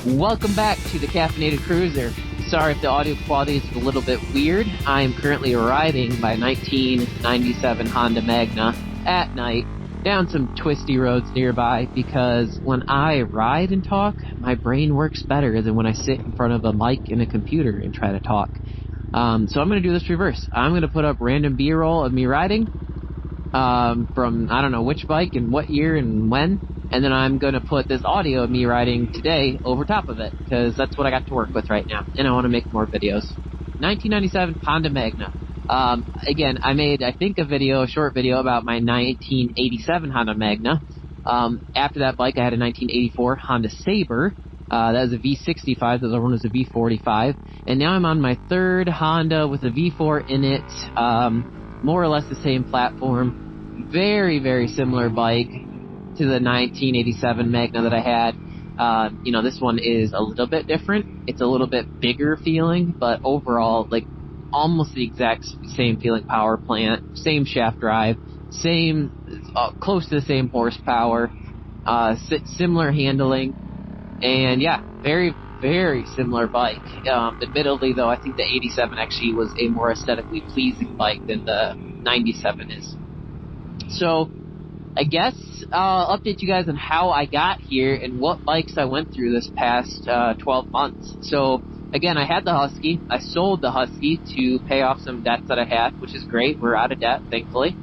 Welcome back to the Caffeinated Cruiser. Sorry if the audio quality is a little bit weird. I am currently riding my 1997 Honda Magna at night down some twisty roads nearby because when I ride and talk, my brain works better than when I sit in front of a mic and a computer and try to talk. So I'm going to do this reverse. I'm going to put up random B-roll of me riding from I don't know which bike and what year and when. And then I'm going to put this audio of me riding today over top of it, because that's what I got to work with right now, and I want to make more videos. 1997 Honda Magna. Again, I made, I think, a short video about my 1987 Honda Magna. After that bike, I had a 1984 Honda Sabre. That was a V65, the other one was a V45. And now I'm on my third Honda with a V4 in it, more or less the same platform. Very, very similar bike to the 1987 Magna that I had. This one is a little bit different. It's a little bit bigger feeling, but overall, like, almost the exact same feeling power plant, same shaft drive, close to the same horsepower, similar handling, and yeah, very, very similar bike. Admittedly, though, I think the 87 actually was a more aesthetically pleasing bike than the 97 is. So, I guess I'll update you guys on how I got here and what bikes I went through this past 12 months. So, again, I had the Husky. I sold the Husky to pay off some debts that I had, which is great. We're out of debt, thankfully.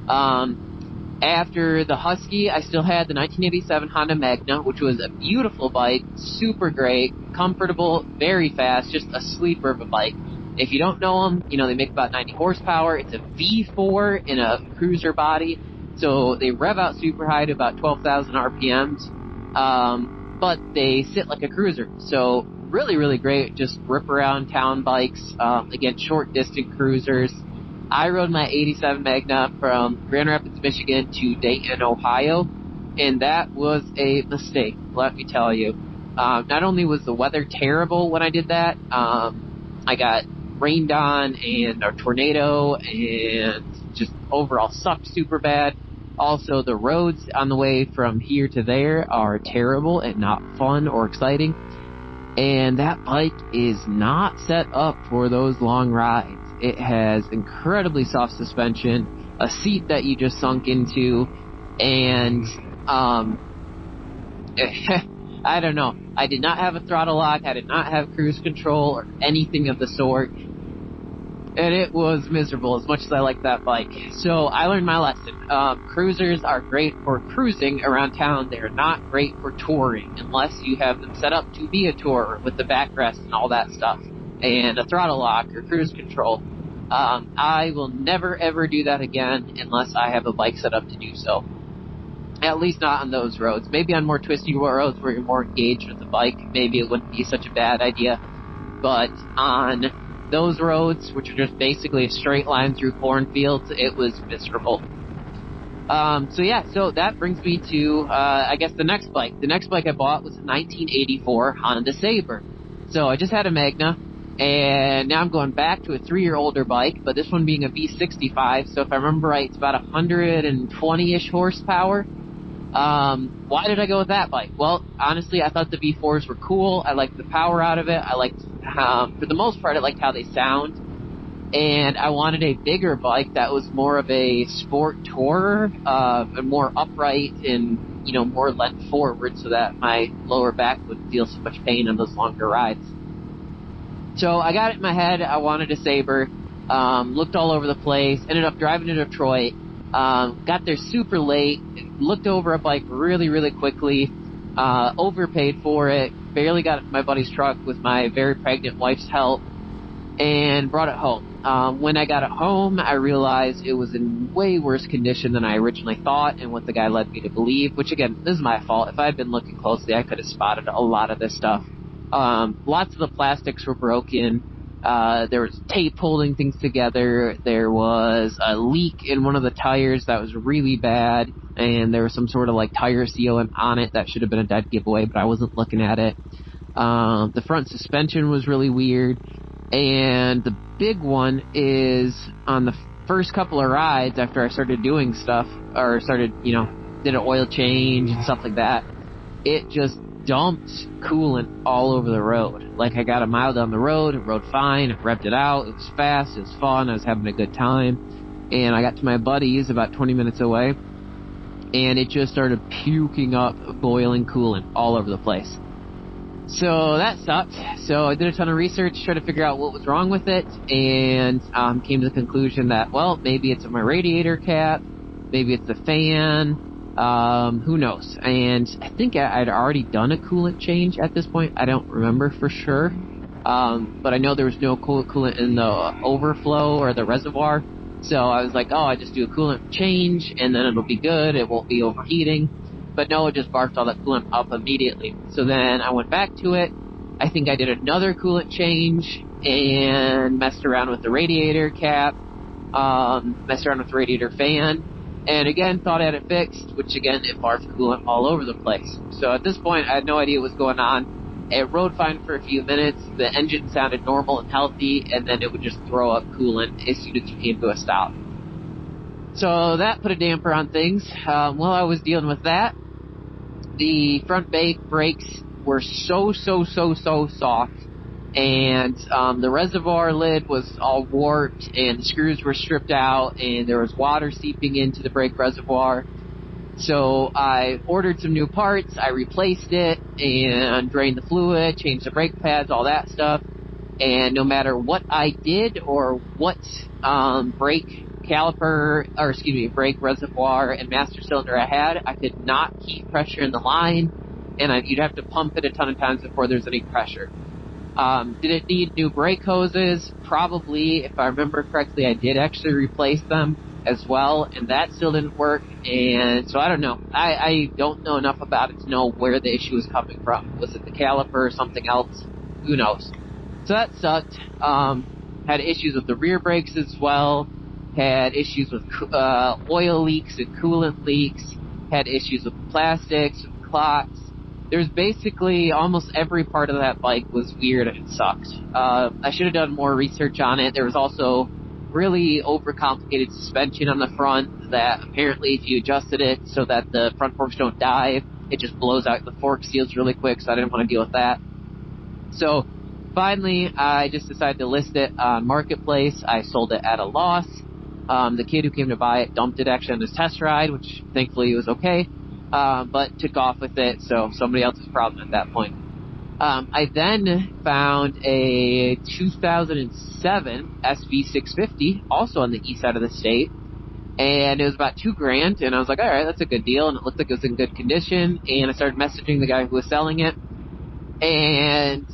After the Husky, I still had the 1987 Honda Magna, which was a beautiful bike, super great, comfortable, very fast, just a sleeper of a bike. If you don't know them, they make about 90 horsepower. It's a V4 in a cruiser body. So they rev out super high to about 12,000 RPMs, but they sit like a cruiser. So really, really great, just rip around town bikes, again, short distance cruisers. I rode my 87 Magna from Grand Rapids, Michigan to Dayton, Ohio, and that was a mistake, let me tell you. Not only was the weather terrible when I did that, I got rained on and a tornado and just overall sucked super bad. Also, the roads on the way from here to there are terrible and not fun or exciting. And that bike is not set up for those long rides. It has incredibly soft suspension, a seat that you just sunk into, and I don't know. I did not have a throttle lock. I did not have cruise control or anything of the sort. And it was miserable as much as I liked that bike. So I learned my lesson. Cruisers are great for cruising around town. They are not great for touring unless you have them set up to be a tourer with the backrest and all that stuff. And a throttle lock or cruise control. I will never ever do that again unless I have a bike set up to do so. At least not on those roads. Maybe on more twisty roads where you're more engaged with the bike, maybe it wouldn't be such a bad idea. But on those roads, which are just basically a straight line through cornfields, it was miserable. So that brings me to, I guess, the next bike. The next bike I bought was a 1984 Honda Sabre. So I just had a Magna, and now I'm going back to a 3-year-older bike, but this one being a V65, so if I remember right, it's about 120-ish horsepower. Why did I go with that bike? Well, honestly, I thought the V4s were cool. I liked the power out of it. I liked, for the most part, I liked how they sound. And I wanted a bigger bike that was more of a sport tourer, and more upright and, more length forward so that my lower back wouldn't feel so much pain on those longer rides. So I got it in my head. I wanted a Sabre. Looked all over the place. Ended up driving to Detroit. Got there super late. Looked over a bike really, really quickly. Overpaid for it. Barely got it in my buddy's truck with my very pregnant wife's help. And brought it home. When I got it home, I realized it was in way worse condition than I originally thought and what the guy led me to believe, which again, this is my fault. If I had been looking closely, I could have spotted a lot of this stuff. Lots of the plastics were broken. There was tape holding things together. There was a leak in one of the tires that was really bad, and there was some sort of like tire sealant on it that should have been a dead giveaway, but I wasn't looking at it. The front suspension was really weird. And the big one is on the first couple of rides after I started doing stuff, or did an oil change and stuff like that, it just dumped coolant all over the road. Like, I got a mile down the road, it rode fine, revved it out, it was fast, it was fun, I was having a good time. And I got to my buddy's about 20 minutes away, and it just started puking up boiling coolant all over the place. So that sucked. So I did a ton of research, tried to figure out what was wrong with it, and came to the conclusion that, well, maybe it's my radiator cap, maybe it's the fan, who knows. And I think I'd already done a coolant change at this point. I don't remember for sure. But I know there was no coolant in the overflow or the reservoir. So I was like, oh, I just do a coolant change and then it'll be good. It won't be overheating. But no, it just barfed all that coolant up immediately. So then I went back to it. I think I did another coolant change and messed around with the radiator cap, messed around with the radiator fan. And again, thought I had it fixed, which again, it barfed coolant all over the place. So at this point, I had no idea what was going on. It rode fine for a few minutes. The engine sounded normal and healthy, and then it would just throw up coolant as soon as you came to a stop. So that put a damper on things. While I was dealing with that, the front brakes were so soft. And the reservoir lid was all warped, and the screws were stripped out, and there was water seeping into the brake reservoir. So I ordered some new parts, I replaced it, and drained the fluid, changed the brake pads, all that stuff. And no matter what I did or what brake reservoir and master cylinder I had, I could not keep pressure in the line, and you'd have to pump it a ton of times before there's any pressure. Did it need new brake hoses? Probably. If I remember correctly, I did actually replace them as well, and that still didn't work. And so I don't know. I don't know enough about it to know where the issue was coming from. Was it the caliper or something else? Who knows? So that sucked. Had issues with the rear brakes as well. Had issues with oil leaks and coolant leaks. Had issues with plastics, with clocks. There's basically almost every part of that bike was weird and it sucked. I should have done more research on it. There was also really overcomplicated suspension on the front that apparently if you adjusted it so that the front forks don't dive, it just blows out the fork seals really quick, so I didn't want to deal with that. So finally, I just decided to list it on Marketplace. I sold it at a loss. The kid who came to buy it dumped it actually on his test ride, which thankfully was okay. But took off with it, so somebody else's problem at that point. I then found a 2007 SV650, also on the east side of the state, and it was about $2,000, and I was like, alright, that's a good deal, and it looked like it was in good condition, and I started messaging the guy who was selling it, and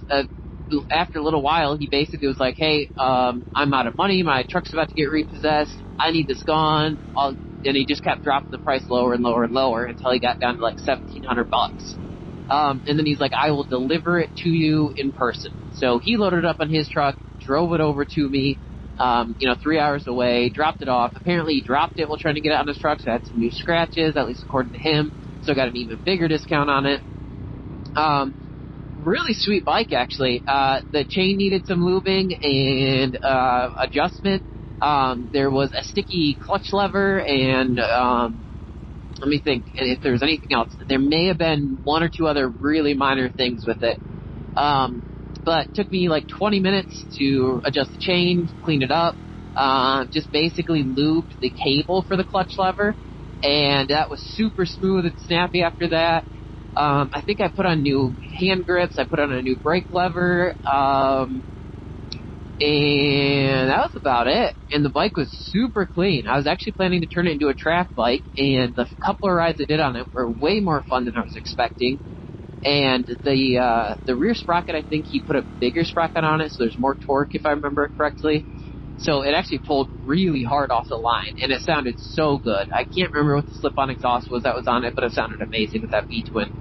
after a little while, he basically was like, hey, I'm out of money, my truck's about to get repossessed, I need this gone, and he just kept dropping the price lower and lower and lower until he got down to like $1,700. And then he's like, I will deliver it to you in person. So he loaded it up on his truck, drove it over to me, 3 hours away, dropped it off. Apparently he dropped it while trying to get it on his truck, so it had some new scratches, at least according to him. So got an even bigger discount on it. Really sweet bike, actually. The chain needed some lubing and adjustment. There was a sticky clutch lever, and let me think if there was anything else. There may have been one or two other really minor things with it. But it took me like 20 minutes to adjust the chain, clean it up, just basically lubed the cable for the clutch lever, and that was super smooth and snappy after that. I think I put on new hand grips, I put on a new brake lever, and that was about it. And the bike was super clean. I was actually planning to turn it into a track bike, and the couple of rides I did on it were way more fun than I was expecting. And the rear sprocket, I think he put a bigger sprocket on it, so there's more torque if I remember correctly. So it actually pulled really hard off the line, and it sounded so good. I can't remember what the slip-on exhaust was that was on it, but it sounded amazing with that V-twin.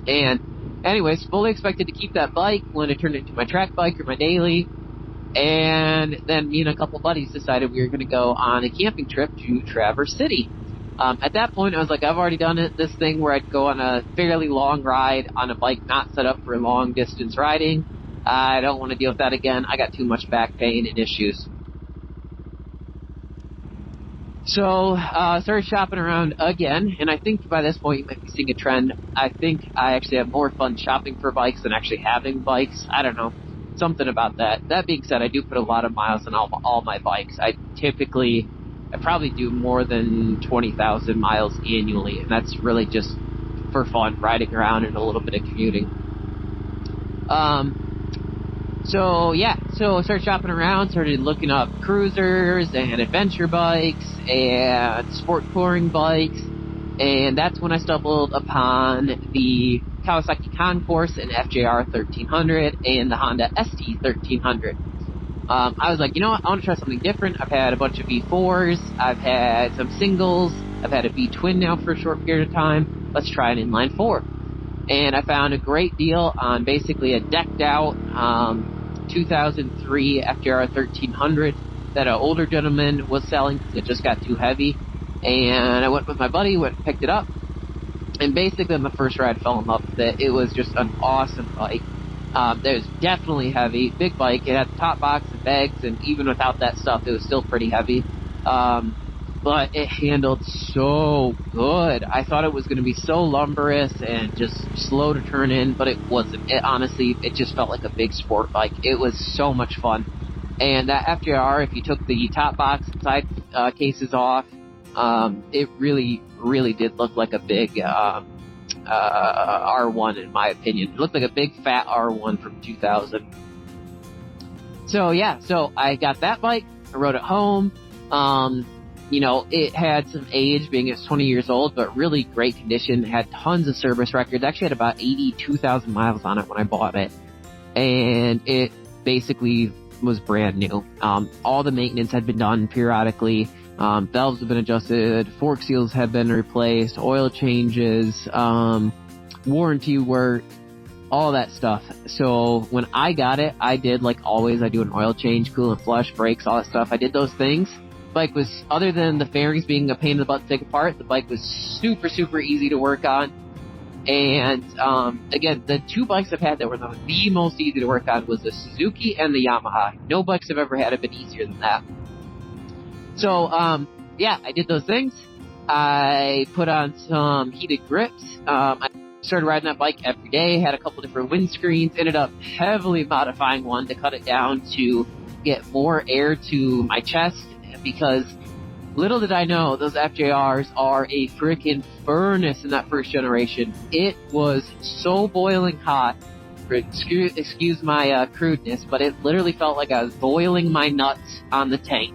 And anyways, fully expected to keep that bike when I turned it into my track bike or my daily. And then me and a couple buddies decided we were going to go on a camping trip to Traverse City. At that point, I was like, I've already done this thing where I'd go on a fairly long ride on a bike not set up for long distance riding. I don't want to deal with that again. I got too much back pain and issues. So, started shopping around again, and I think by this point you might be seeing a trend. I think I actually have more fun shopping for bikes than actually having bikes. I don't know. Something about that. That being said, I do put a lot of miles on all my bikes. I probably do more than 20,000 miles annually, and that's really just for fun, riding around and a little bit of commuting. So I started shopping around, started looking up cruisers and adventure bikes and sport touring bikes, and that's when I stumbled upon the Kawasaki Concourse and FJR 1300 and the Honda ST 1300. I was like, you know what, I want to try something different. I've had a bunch of V4s, I've had some singles, I've had a V-twin now for a short period of time. Let's try an inline 4. And I found a great deal on basically a decked out 2003 FJR 1300 that an older gentleman was selling because it just got too heavy. And I went with my buddy, went and picked it up. And basically on the first ride I fell in love with it. It was just an awesome bike. It was definitely heavy, big bike. It had the top box and bags, and even without that stuff, it was still pretty heavy. But it handled so good. I thought it was going to be so lumberous and just slow to turn in, but it wasn't. It just felt like a big sport bike. It was so much fun. And that FJR, if you took the top box and side cases off, it really, really did look like a big R1 in my opinion. It looked like a big fat R1 from 2000. So I got that bike, I rode it home. It had some age, being it's 20 years old, but really great condition. It had tons of service records. Actually had about 82,000 miles on it when I bought it. And it basically was brand new. All the maintenance had been done periodically. Valves have been adjusted, fork seals have been replaced, oil changes, warranty work, all that stuff. So when I got it, I did, like always, I do an oil change, coolant flush, brakes, all that stuff. I did those things. The bike was, other than the fairings being a pain in the butt to take apart, the bike was super, super easy to work on. And again, the two bikes I've had that were the most easy to work on was the Suzuki and the Yamaha. No bikes I've ever had have been easier than that. So, I did those things. I put on some heated grips. I started riding that bike every day, had a couple different windscreens, ended up heavily modifying one to cut it down to get more air to my chest, because little did I know, those FJRs are a freaking furnace in that first generation. It was so boiling hot. Excuse my crudeness, but it literally felt like I was boiling my nuts on the tank.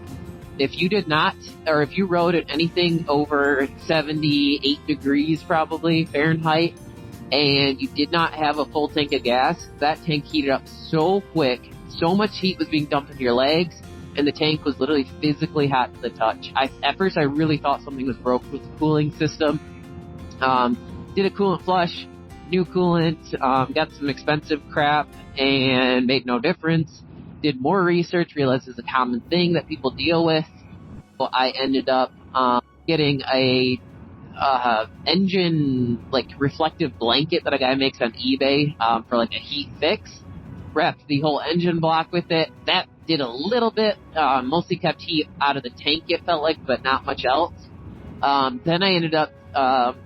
If you did not, or if you rode at anything over 78 degrees probably Fahrenheit, and you did not have a full tank of gas, that tank heated up so quick, so much heat was being dumped into your legs, and the tank was literally physically hot to the touch. At first I really thought something was broke with the cooling system. Did a coolant flush, new coolant, got some expensive crap, and made no difference. Did more research, realized it's a common thing that people deal with. So I ended up getting a engine reflective blanket that a guy makes on eBay for like a heat fix. Wrapped the whole engine block with it. That did a little bit, mostly kept heat out of the tank, it felt like, but not much else. Then I ended up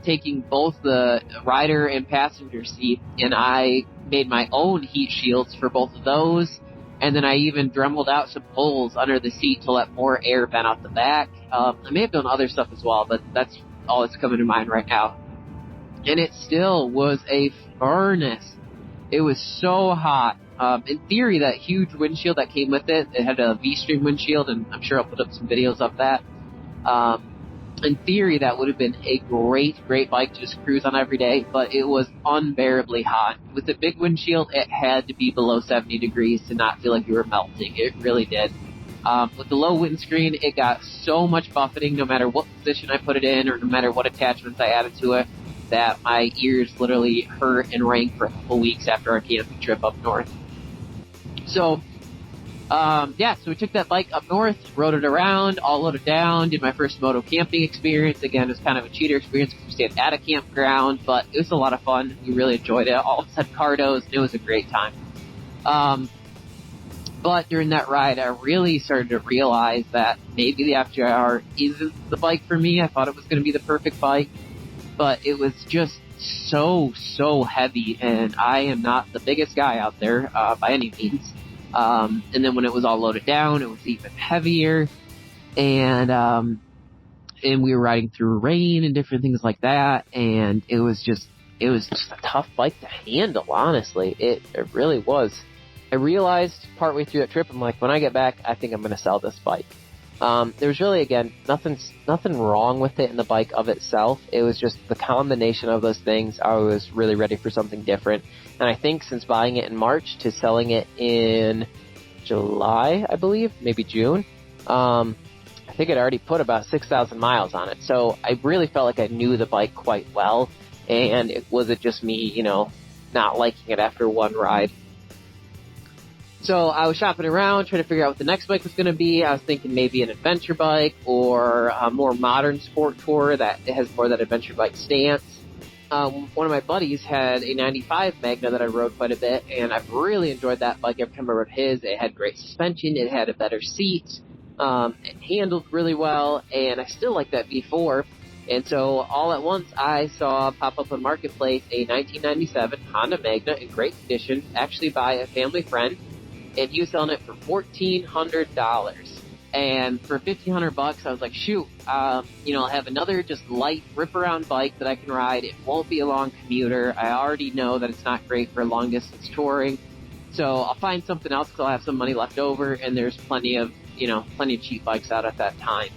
taking both the rider and passenger seat, and I made my own heat shields for both of those. And then I even dremeled out some holes under the seat to let more air vent out the back. I may have done other stuff as well, but that's all that's coming to mind right now. And it still was a furnace. It was so hot. In theory, that huge windshield that came with it, it had a V-string windshield, and I'm sure I'll put up some videos of that. In theory, that would have been a great bike to just cruise on every day, but it was unbearably hot. With the big windshield, it had to be below 70 degrees to not feel like you were melting. It really did. With the low windscreen, it got so much buffeting no matter what position I put it in or no matter what attachments I added to it, that my ears literally hurt and rang for a couple weeks after our camping trip up north. So we took that bike up north, rode it around, all loaded down, did my first moto camping experience. Again, it was kind of a cheater experience because we stayed at a campground, but it was a lot of fun. We really enjoyed it. All of us had cardos, and it was a great time. But during that ride, I really started to realize that maybe the FJR isn't the bike for me. I thought it was going to be the perfect bike, but it was just so heavy, and I am not the biggest guy out there by any means. And then when it was all loaded down, it was even heavier, and we were riding through rain and different things like that, and it was just a tough bike to handle, honestly. It really was. I realized partway through that trip, I'm like, when I get back, I think I'm going to sell this bike. There's really, again, nothing wrong with it in the bike of itself. It was just the combination of those things. I was really ready for something different. And I think since buying it in March to selling it in July, I believe, maybe June, I think I'd already put about 6,000 miles on it. So I really felt like I knew the bike quite well. And it wasn't just me, not liking it after one ride. So I was shopping around, trying to figure out what the next bike was going to be. I was thinking maybe an adventure bike or a more modern sport tour that has more of that adventure bike stance. One of my buddies had a 95 Magna that I rode quite a bit, and I've really enjoyed that bike every time I rode his. It had great suspension, it had a better seat, it handled really well, and I still like that V4. And so all at once I saw pop up on Marketplace a 1997 Honda Magna in great condition, actually by a family friend. And he was selling it for $1,400. And for $1,500, I was like, shoot, I'll have another just light rip-around bike that I can ride. It won't be a long commuter. I already know that it's not great for long-distance touring. So I'll find something else because I'll have some money left over, and there's plenty of cheap bikes out at that time.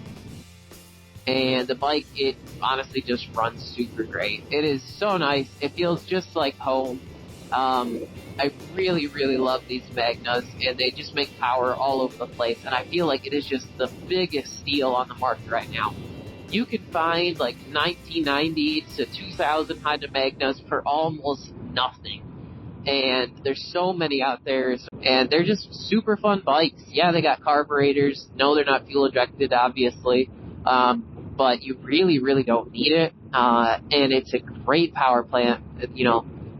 And the bike, it honestly just runs super great. It is so nice. It feels just like home. I really, really love these Magnas, and they just make power all over the place, and I feel like it is just the biggest steal on the market right now. You can find like 1990 to 2000 Honda Magnas for almost nothing, and there's so many out there, and they're just super fun bikes. Yeah, they got carburetors. No, they're not fuel injected, obviously, but you really, really don't need it, and it's a great power plant,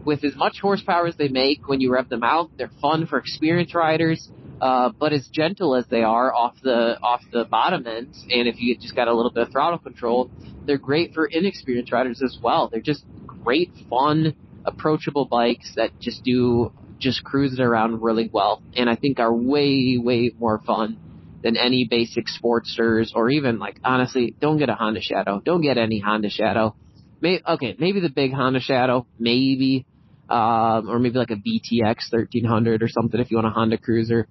with as much horsepower as they make when you rev them out. They're fun for experienced riders, but as gentle as they are off the bottom ends, and if you just got a little bit of throttle control, they're great for inexperienced riders as well. They're just great, fun, approachable bikes that just cruise it around really well, and I think are way, way more fun than any basic Sportsters, or even, honestly, don't get a Honda Shadow. Don't get any Honda Shadow. Maybe the big Honda Shadow, maybe. Or maybe like a VTX 1300 or something if you want a Honda Cruiser.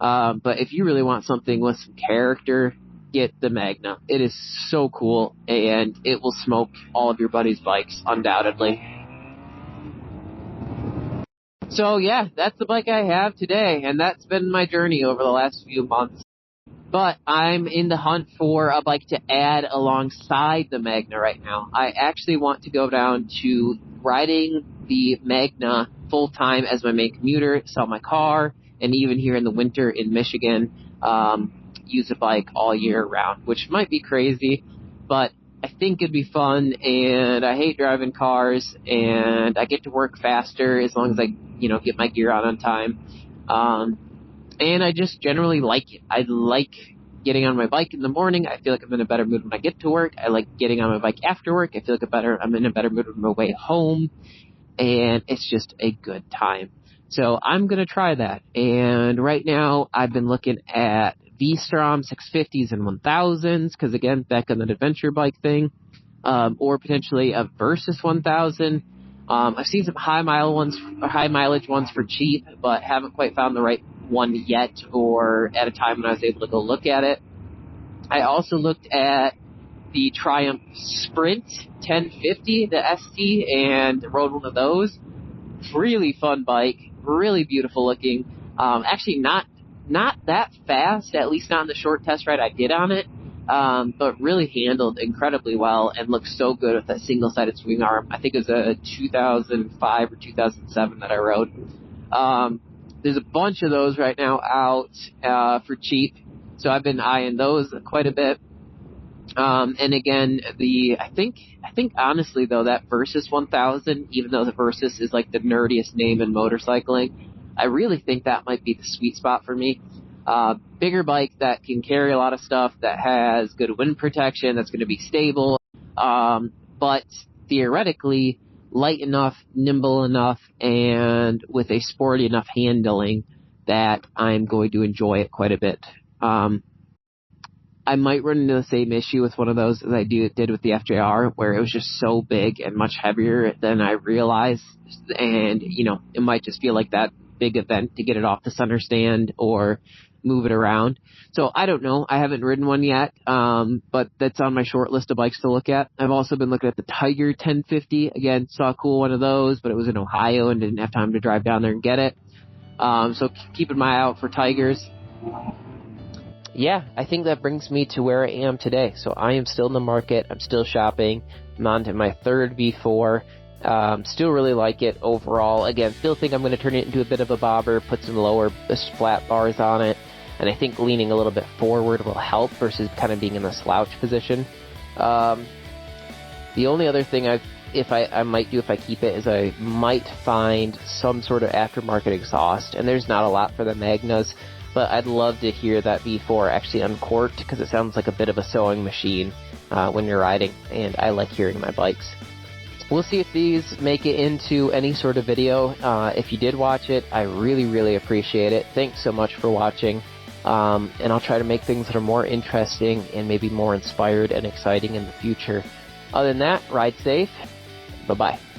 But if you really want something with some character, get the Magna. It is so cool, and it will smoke all of your buddies' bikes, undoubtedly. So yeah, that's the bike I have today, and that's been my journey over the last few months. But I'm in the hunt for a bike to add alongside the Magna right now. I actually want to go down to riding the Magna full-time as my main commuter, sell my car, and even here in the winter in Michigan, use a bike all year round, which might be crazy, but I think it'd be fun, and I hate driving cars, and I get to work faster as long as I, get my gear on time. And I just generally like it. I like getting on my bike in the morning. I feel like I'm in a better mood when I get to work. I like getting on my bike after work. I feel like I'm in a better mood on my way home. And it's just a good time. So I'm going to try that. And right now I've been looking at V-Strom 650s and 1000s, because again, back on that adventure bike thing, or potentially a Versys 1000. I've seen some high mileage ones for cheap, but haven't quite found the right one yet, or at a time when I was able to go look at it. I also looked at the Triumph Sprint 1050, the ST, and rode one of those. Really fun bike, really beautiful looking. Actually not that fast, at least not in the short test ride I did on it, but really handled incredibly well and looked so good with that single-sided swing arm. I think it was a 2005 or 2007 that I rode. There's a bunch of those right now out for cheap, so I've been eyeing those quite a bit. And again, I think honestly though, that Versys 1000, even though the Versys is like the nerdiest name in motorcycling, I really think that might be the sweet spot for me. Bigger bike that can carry a lot of stuff, that has good wind protection, that's going to be stable, but theoretically light enough, nimble enough, and with a sporty enough handling that I'm going to enjoy it quite a bit. I might run into the same issue with one of those as I did with the FJR, where it was just so big and much heavier than I realized, and, it might just feel like that big event to get it off the center stand or move it around. So I don't know. I haven't ridden one yet, but that's on my short list of bikes to look at. I've also been looking at the Tiger 1050. Again, saw a cool one of those, but it was in Ohio and didn't have time to drive down there and get it. So keeping my eye out for Tigers. Yeah, I think that brings me to where I am today. So I am still in the market. I'm still shopping. I'm on to my third V4. Still really like it overall. Again, still think I'm going to turn it into a bit of a bobber, put some lower flat bars on it, and I think leaning a little bit forward will help versus kind of being in a slouch position. The only other thing I might do if I keep it is I might find some sort of aftermarket exhaust, and there's not a lot for the Magnas, but I'd love to hear that V4 actually uncorked, because it sounds like a bit of a sewing machine when you're riding, and I like hearing my bikes. We'll see if these make it into any sort of video. If you did watch it, I really, really appreciate it. Thanks so much for watching, and I'll try to make things that are more interesting and maybe more inspired and exciting in the future. Other than that, ride safe. Bye-bye.